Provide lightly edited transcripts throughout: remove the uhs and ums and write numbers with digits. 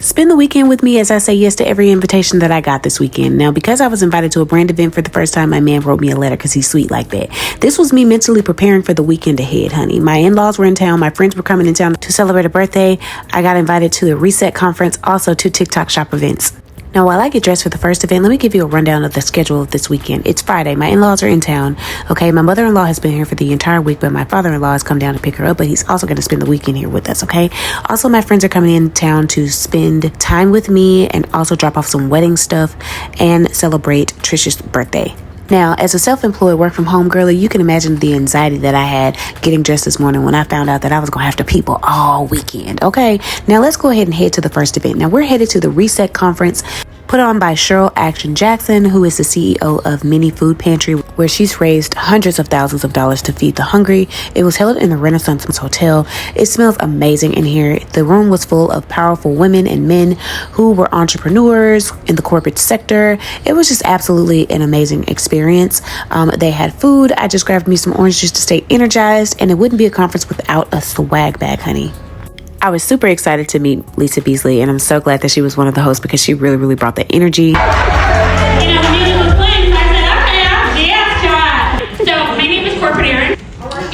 Spend the weekend with me as I say yes to every invitation that I got this weekend. Now, because I was invited to a brand event for the first time, my man wrote me a letter because he's sweet like that. This was me mentally preparing for the weekend ahead, honey. My in-laws were in town. My friends were coming in town to celebrate a birthday. I got invited to the Reset conference, also to TikTok shop events. Now, while I get dressed for the first event, let me give you a rundown of the schedule of this weekend. It's Friday. My in-laws are in town. Okay, my mother-in-law has been here for the entire week, but my father-in-law has come down to pick her up, but he's also going to spend the weekend here with us, okay? Also, my friends are coming in town to spend time with me and also drop off some wedding stuff and celebrate Trisha's birthday. Now, as a self-employed work-from-home girlie, you can imagine the anxiety that I had getting dressed this morning when I found out that I was going to have to people all weekend, okay? Now, let's go ahead and head to the first event. Now, we're headed to the Reset conference put on by Cheryl Action Jackson, who is the CEO of Mini Food Pantry, where she's raised hundreds of thousands of dollars to feed the hungry. It was held in the Renaissance Hotel. It smells amazing in here. The room was full of powerful women and men who were entrepreneurs in the corporate sector. It was just absolutely an amazing experience. They had food. I just grabbed me some orange juice to stay energized, and it wouldn't be a conference without a swag bag, honey. I was super excited to meet Lisa Beasley, and I'm so glad that she was one of the hosts because she really brought the energy. The music was playing, so I said, okay, I'll dance to it. So my name is Corporate Erin,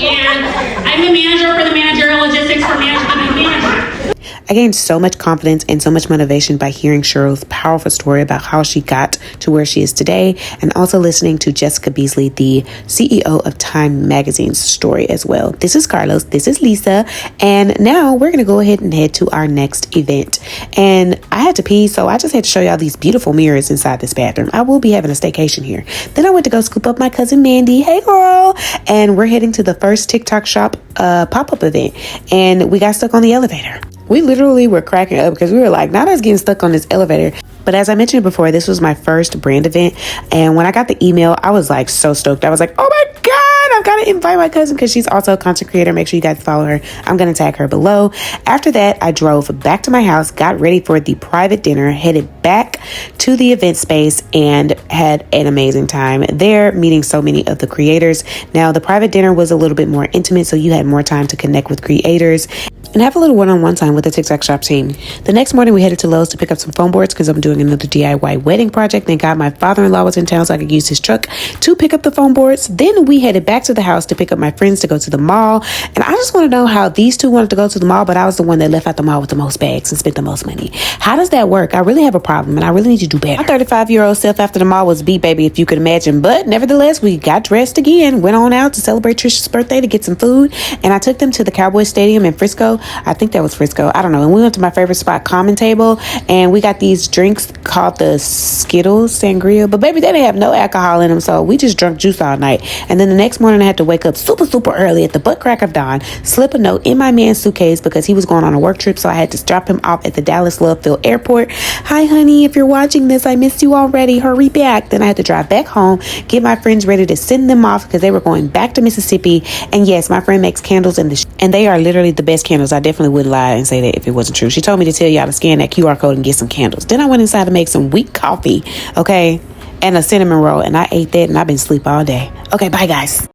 and I'm the manager for the managerial logistics for management and management. I gained so much confidence and so much motivation by hearing Cheryl's powerful story about how she got to where she is today, and also listening to Jessica Beasley, the CEO of Time Magazine's story as well. This is Carlos, this is Lisa, and now we're going to go ahead and head to our next event. And I had to pee, so I just had to show y'all these beautiful mirrors inside this bathroom. I will be having a staycation here. Then I went to go scoop up my cousin Mandy. Hey girl! And we're heading to the first TikTok shop pop-up event, and we got stuck on the elevator. We literally were cracking up because we were like, not us getting stuck on this elevator. But as I mentioned before, this was my first brand event. And when I got the email, I was like so stoked. I was like, oh my God, I've got to invite my cousin because she's also a content creator. Make sure you guys follow her. I'm going to tag her below. After that, I drove back to my house, got ready for the private dinner, headed back to the event space, and had an amazing time there, meeting so many of the creators. Now, the private dinner was a little bit more intimate, so you had more time to connect with creators and have a little one-on-one time with the TikTok shop team. The next morning, we headed to Lowe's to pick up some foam boards because I'm doing another DIY wedding project. Thank God my father-in-law was in town so I could use his truck to pick up the foam boards. Then we headed back to the house to pick up my friends to go to the mall. And I just want to know how these two wanted to go to the mall, but I was the one that left out the mall with the most bags and spent the most money. How does that work? I really have a problem and I really need to do better. My 35-year-old self after the mall was beat, baby, if you could imagine. But nevertheless, we got dressed again, went on out to celebrate Trisha's birthday to get some food. And I took them to the Cowboys Stadium in Frisco. I think that was Frisco. I don't know. And we went to my favorite spot, Common Table, and we got these drinks called the Skittles Sangria. But baby, they didn't have no alcohol in them, so we just drank juice all night. And then the next morning, I had to wake up super early at the butt crack of dawn, slip a note in my man's suitcase because he was going on a work trip, so I had to drop him off at the Dallas Love Field Airport. Hi, honey, if you're watching this, I missed you already. Hurry back. Then I had to drive back home, get my friends ready to send them off because they were going back to Mississippi. And yes, my friend makes candles, and they are literally the best candles. I definitely wouldn't lie and say that if it wasn't true. She told me to tell y'all to scan that QR code and get some candles. Then I went inside to make some weak coffee, okay, and a cinnamon roll, and I ate that, and I've been asleep all day. Okay, bye guys.